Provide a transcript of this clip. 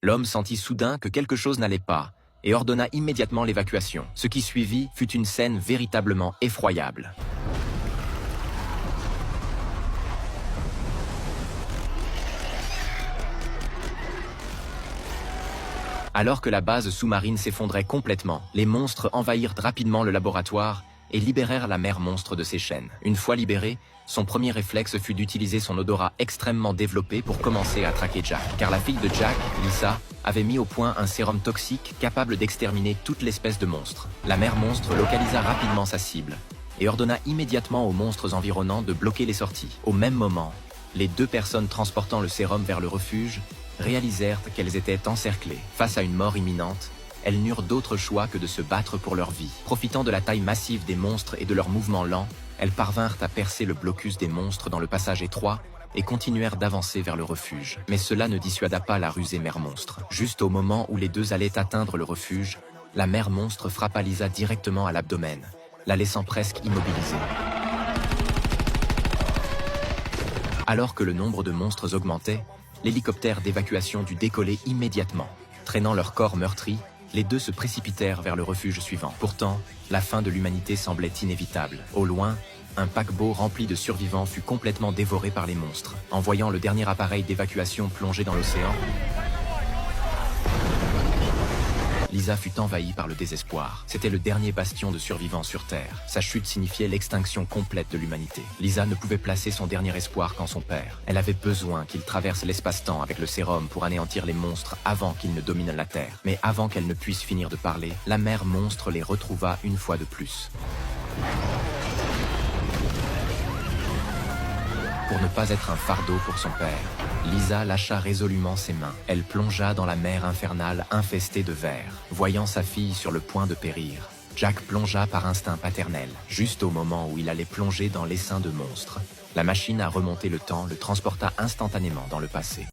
L'homme sentit soudain que quelque chose n'allait pas et ordonna immédiatement l'évacuation. Ce qui suivit fut une scène véritablement effroyable. Alors que la base sous-marine s'effondrait complètement, les monstres envahirent rapidement le laboratoire et libérèrent la mère monstre de ses chaînes. Une fois libérée, son premier réflexe fut d'utiliser son odorat extrêmement développé pour commencer à traquer Jack. Car la fille de Jack, Lisa, avait mis au point un sérum toxique capable d'exterminer toute l'espèce de monstre. La mère monstre localisa rapidement sa cible et ordonna immédiatement aux monstres environnants de bloquer les sorties. Au même moment, les deux personnes transportant le sérum vers le refuge réalisèrent qu'elles étaient encerclées. Face à une mort imminente, elles n'eurent d'autre choix que de se battre pour leur vie. Profitant de la taille massive des monstres et de leurs mouvements lents, elles parvinrent à percer le blocus des monstres dans le passage étroit et continuèrent d'avancer vers le refuge. Mais cela ne dissuada pas la rusée mère monstre. Juste au moment où les deux allaient atteindre le refuge, la mère monstre frappa Lisa directement à l'abdomen, la laissant presque immobilisée. Alors que le nombre de monstres augmentait, l'hélicoptère d'évacuation dut décoller immédiatement. Traînant leur corps meurtris, les deux se précipitèrent vers le refuge suivant. Pourtant, la fin de l'humanité semblait inévitable. Au loin, un paquebot rempli de survivants fut complètement dévoré par les monstres. En voyant le dernier appareil d'évacuation plongé dans l'océan, Lisa fut envahie par le désespoir. C'était le dernier bastion de survivants sur Terre. Sa chute signifiait l'extinction complète de l'humanité. Lisa ne pouvait placer son dernier espoir qu'en son père. Elle avait besoin qu'il traverse l'espace-temps avec le sérum pour anéantir les monstres avant qu'ils ne dominent la Terre. Mais avant qu'elle ne puisse finir de parler, la mère monstre les retrouva une fois de plus. Pour ne pas être un fardeau pour son père, Lisa lâcha résolument ses mains. Elle plongea dans la mer infernale infestée de vers. Voyant sa fille sur le point de périr, Jack plongea par instinct paternel. Juste au moment où il allait plonger dans l'essaim de monstres, la machine à remonter le temps le transporta instantanément dans le passé.